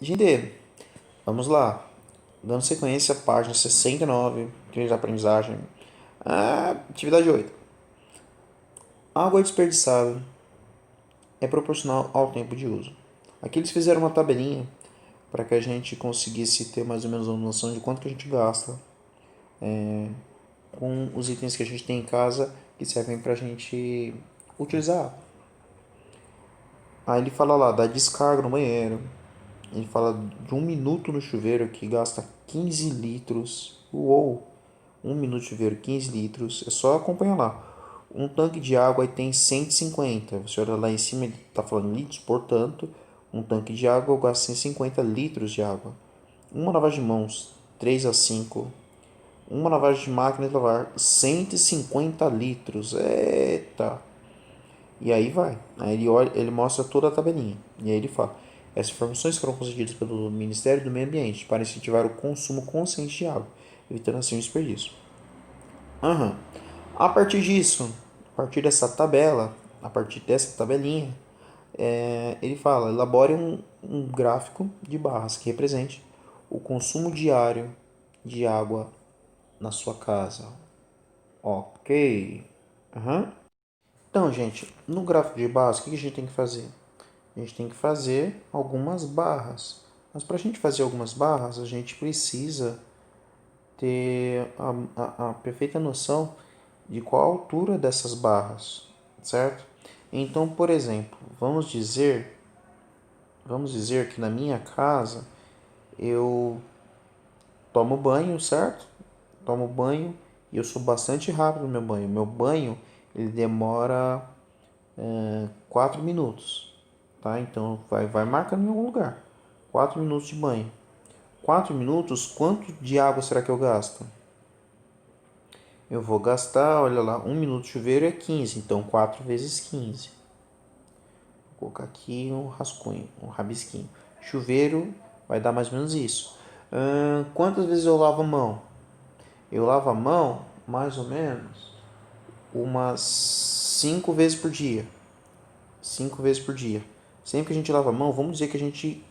Gente, vamos lá. Dando sequência, página 69, trilha de aprendizagem. Atividade 8. Água desperdiçada é proporcional ao tempo de uso. Aqui eles fizeram uma tabelinha para que a gente conseguisse ter mais ou menos uma noção de quanto que a gente gasta com os itens que a gente tem em casa que servem para a gente utilizar. Aí ele fala lá da descarga no banheiro. Ele fala de 1 minuto no chuveiro que gasta 15 litros. Uou! 1 minuto de chuveiro, 15 litros. É só acompanhar lá. Um tanque de água aí tem 150. Você olha lá em cima, ele está falando litros, portanto, um tanque de água gasta 150 litros de água. Uma lavagem de mãos, 3 a 5. Uma lavagem de máquina de lavar, 150 litros. Eita! E aí vai. Aí ele olha, ele mostra toda a tabelinha. E aí ele fala: essas informações foram concedidas pelo Ministério do Meio Ambiente para incentivar o consumo consciente de água, evitando assim o desperdício. Uhum. A partir disso, a partir dessa tabela, a partir dessa tabelinha, ele fala: elabore um gráfico de barras que represente o consumo diário de água na sua casa. Ok. Uhum. Então, gente, no gráfico de barras, o que a gente tem que fazer? A gente tem que fazer algumas barras. Mas para a gente fazer algumas barras, a gente precisa ter a perfeita noção de qual a altura dessas barras, certo? Então, por exemplo, vamos dizer que na minha casa eu tomo banho, certo? Tomo banho e eu sou bastante rápido no meu banho. Meu banho ele demora 4 minutos, tá? Então vai marcando em algum lugar. 4 minutos de banho. 4 minutos, quanto de água será que eu gasto? Eu vou gastar, olha lá, 1 minuto de chuveiro é 15, então 4 vezes 15. Vou colocar aqui um rascunho, um rabisquinho. Chuveiro vai dar mais ou menos isso. Quantas vezes eu lavo a mão? Eu lavo a mão mais ou menos umas 5 vezes por dia. 5 vezes por dia. Sempre que a gente lava a mão, vamos dizer que a gente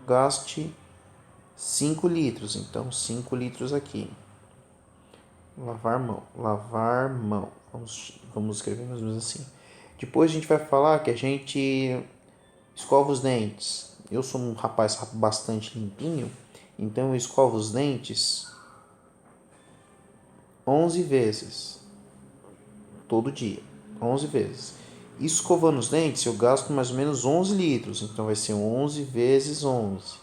gaste 5 litros. Então, 5 litros aqui. Lavar mão, lavar mão. Vamos escrever mais ou menos assim. Depois a gente vai falar que a gente escova os dentes. Eu sou um rapaz bastante limpinho, então eu escovo os dentes 11 vezes, todo dia, 11 vezes. Escovando os dentes, eu gasto mais ou menos 11 litros, então vai ser 11 vezes 11.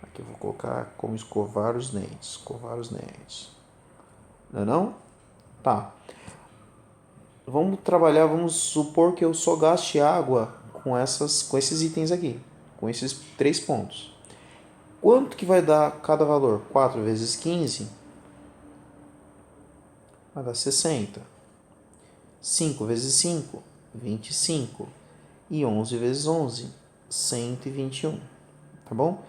Aqui eu vou colocar como escovar os dentes, escovar os dentes. Não é não? Tá. Vamos trabalhar, vamos supor que eu só gaste água com esses itens aqui, com esses 3 pontos. Quanto que vai dar cada valor? 4 vezes 15 vai dar 60. 5 vezes 5, 25. E 11 vezes 11, 121. Tá bom?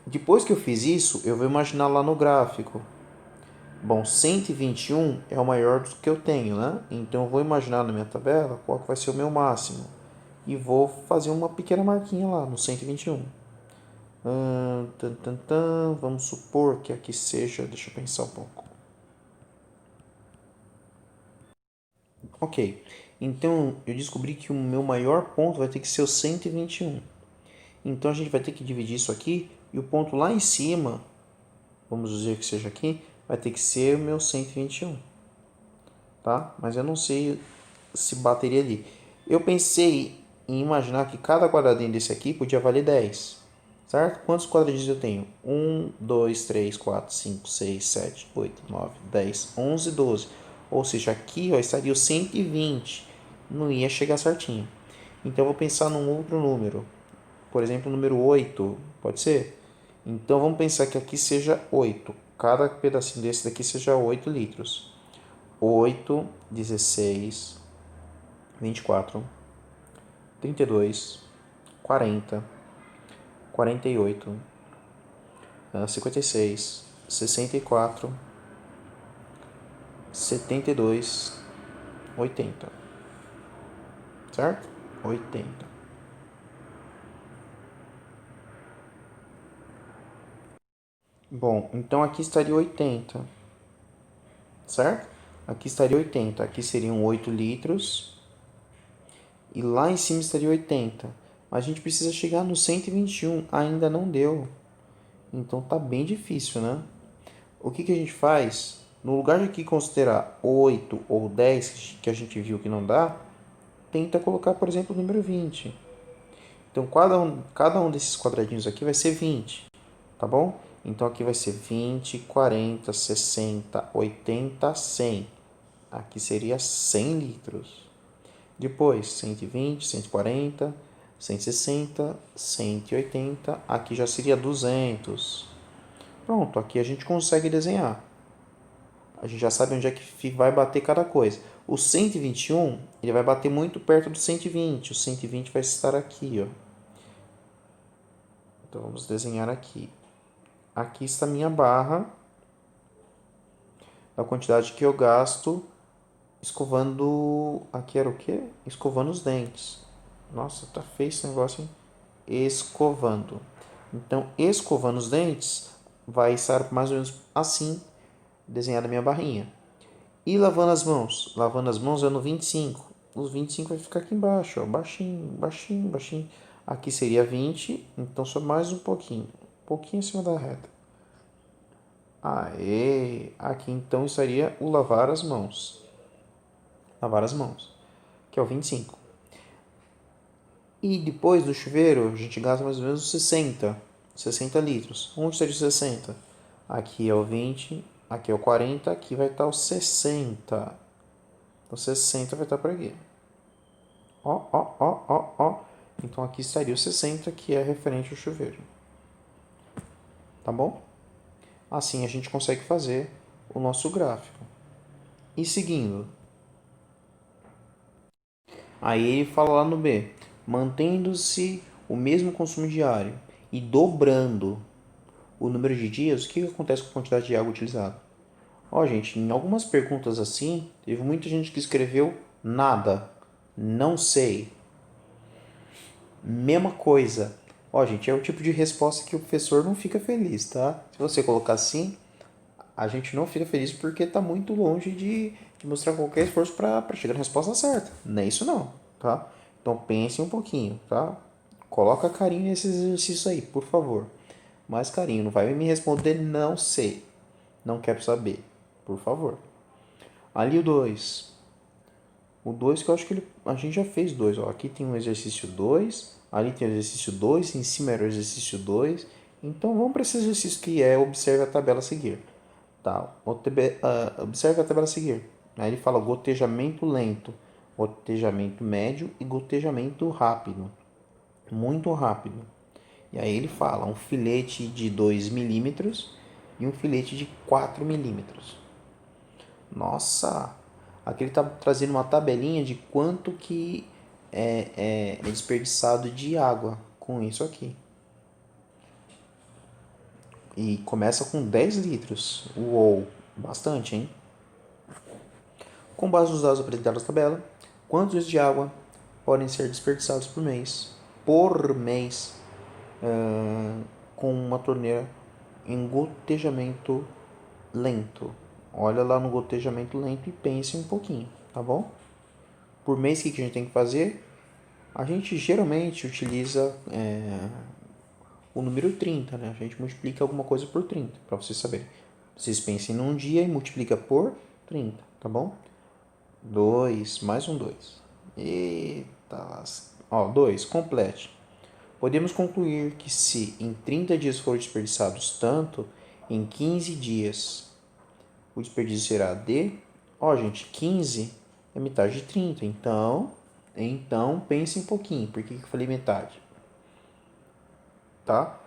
Depois que eu fiz isso, eu vou imaginar lá no gráfico. Bom, 121 é o maior do que eu tenho, né? Então eu vou imaginar na minha tabela qual que vai ser o meu máximo. E vou fazer uma pequena marquinha lá no 121. Vamos supor que aqui seja. Deixa eu pensar um pouco. Ok. Então eu descobri que o meu maior ponto vai ter que ser o 121. Então a gente vai ter que dividir isso aqui. E o ponto lá em cima, vamos dizer que seja aqui, vai ter que ser o meu 121. Tá? Mas eu não sei se bateria ali. Eu pensei em imaginar que cada quadradinho desse aqui podia valer 10. Certo? Quantos quadradinhos eu tenho? 1, 2, 3, 4, 5, 6, 7, 8, 9, 10, 11, 12. Ou seja, aqui ó, estaria o 120. Não ia chegar certinho. Então eu vou pensar num outro número. Por exemplo, o número 8. Pode ser? Então vamos pensar que aqui seja 8. Cada pedacinho desse daqui seja 8 litros. 8, 16, 24, 32, 40, 48, 56, 64, 72, 80. Certo? 80. Bom, então aqui estaria 80, certo? Aqui estaria 80, aqui seriam 8 litros e lá em cima estaria 80. Mas a gente precisa chegar no 121, ainda não deu. Então tá bem difícil, né? O que a gente faz? No lugar de aqui considerar 8 ou 10, que a gente viu que não dá, tenta colocar, por exemplo, o número 20. Então, cada um desses quadradinhos aqui vai ser 20, tá bom? Então, aqui vai ser 20, 40, 60, 80, 100. Aqui seria 100 litros. Depois, 120, 140, 160, 180. Aqui já seria 200. Pronto, aqui a gente consegue desenhar. A gente já sabe onde é que vai bater cada coisa. O 121, ele vai bater muito perto do 120. O 120 vai estar aqui, ó. Então vamos desenhar aqui. Aqui está a minha barra da quantidade que eu gasto escovando. Aqui era o quê? Escovando os dentes. Nossa, tá feio esse negócio, hein? Escovando. Então, escovando os dentes vai estar mais ou menos assim desenhada a minha barrinha. E lavando as mãos? Lavando as mãos é no 25. Os 25 vai ficar aqui embaixo, ó, baixinho, baixinho, baixinho. Aqui seria 20, então só mais um pouquinho acima da reta. Aê! Aqui então estaria o lavar as mãos. Lavar as mãos, que é o 25. E depois do chuveiro, a gente gasta mais ou menos 60 litros. Onde estaria o 60? Aqui é o 20, aqui é o 40, aqui vai estar o 60. O 60 vai estar por aqui. Ó, ó, ó, ó, ó. Então aqui estaria o 60, que é referente ao chuveiro. Tá bom? Assim a gente consegue fazer o nosso gráfico. E seguindo, aí ele fala lá no B, mantendo-se o mesmo consumo diário e dobrando o número de dias, o que acontece com a quantidade de água utilizada? Ó, gente, em algumas perguntas assim, teve muita gente que escreveu nada, não sei, mesma coisa. Ó, gente, é o tipo de resposta que o professor não fica feliz, tá? Se você colocar assim, a gente não fica feliz porque está muito longe de mostrar qualquer esforço para chegar na resposta certa. Não é isso não, tá? Então pense um pouquinho, tá? Coloca carinho nesse exercício aí, por favor. Mais carinho, não vai me responder não sei, não quero saber, por favor. Ali o 2. O 2 que eu acho que a gente já fez dois. Ó. Aqui tem um exercício 2, ali tem o exercício 2, em cima era o exercício 2. Então vamos para esse exercício que é observe a tabela a seguir. Tá? Observe a tabela a seguir. Aí ele fala gotejamento lento, gotejamento médio e gotejamento rápido. Muito rápido. E aí ele fala um filete de 2 milímetros e um filete de 4 milímetros. Nossa! Aqui ele está trazendo uma tabelinha de quanto que é desperdiçado de água com isso aqui. E começa com 10 litros. Uou! Bastante, hein? Com base nos dados apresentados na tabela, quantos litros de água podem ser desperdiçados por mês? Por mês, com uma torneira em gotejamento lento. Olha lá no gotejamento lento e pense um pouquinho, tá bom? Por mês, o que a gente tem que fazer? A gente geralmente utiliza o número 30, né? A gente multiplica alguma coisa por 30, para vocês saberem. Vocês pensem num dia e multiplica por 30, tá bom? 2, mais um 2. Eita, ó, 2, complete. Podemos concluir que se em 30 dias foram desperdiçados tanto, em 15 dias o desperdício será de... Ó, gente, 15 é metade de 30, então pense um pouquinho. Por que eu falei metade? Tá?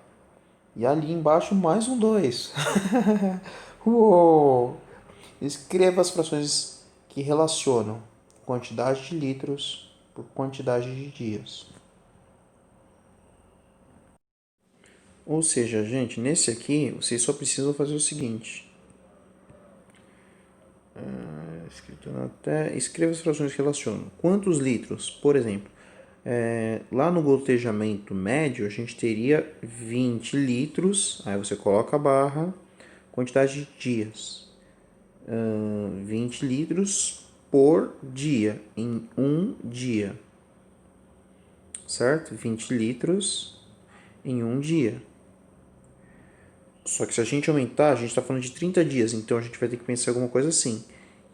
E ali embaixo mais um 2. Uou! Escreva as frações que relacionam quantidade de litros por quantidade de dias. Ou seja, gente, nesse aqui vocês só precisam fazer o seguinte. Escrito na escreva as frações que relacionam. Quantos litros, por exemplo, Lá no gotejamento médio, a gente teria 20 litros, aí você coloca a barra, quantidade de dias. 20 litros por dia, em um dia, certo? 20 litros em um dia. Só que se a gente aumentar, a gente está falando de 30 dias, então a gente vai ter que pensar alguma coisa assim.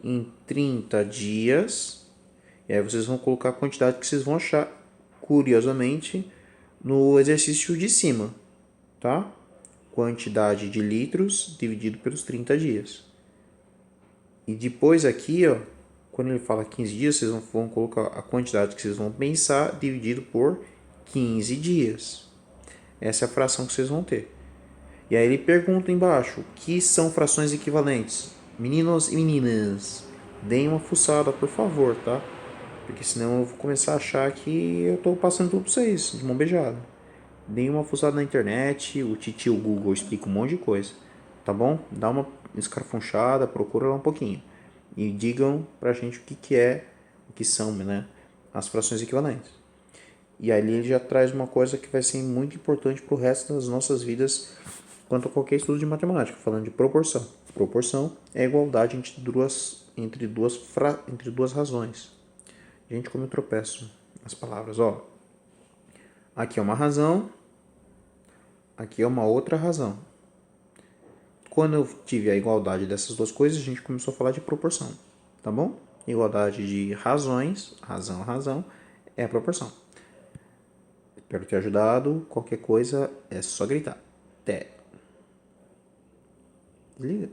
Em 30 dias, e aí vocês vão colocar a quantidade que vocês vão achar, curiosamente, no exercício de cima, tá? Quantidade de litros dividido pelos 30 dias. E depois aqui, ó, quando ele fala 15 dias, vocês vão colocar a quantidade que vocês vão pensar dividido por 15 dias. Essa é a fração que vocês vão ter. E aí ele pergunta embaixo, o que são frações equivalentes? Meninos e meninas, deem uma fuçada, por favor, tá? Porque senão eu vou começar a achar que eu tô passando tudo pra vocês, de mão beijada. Deem uma fuçada na internet, o titio Google explica um monte de coisa, tá bom? Dá uma escarfunchada, procura lá um pouquinho. E digam pra gente o que são, né, as frações equivalentes. E ali ele já traz uma coisa que vai ser muito importante pro resto das nossas vidas quanto a qualquer estudo de matemática, falando de proporção. Proporção é a igualdade entre duas razões. Gente, como eu tropeço nas palavras, ó. Aqui é uma razão, aqui é uma outra razão. Quando eu tive a igualdade dessas duas coisas, a gente começou a falar de proporção, tá bom? Igualdade de razões, razão, é a proporção. Espero ter ajudado. Qualquer coisa é só gritar. Até. Desliga.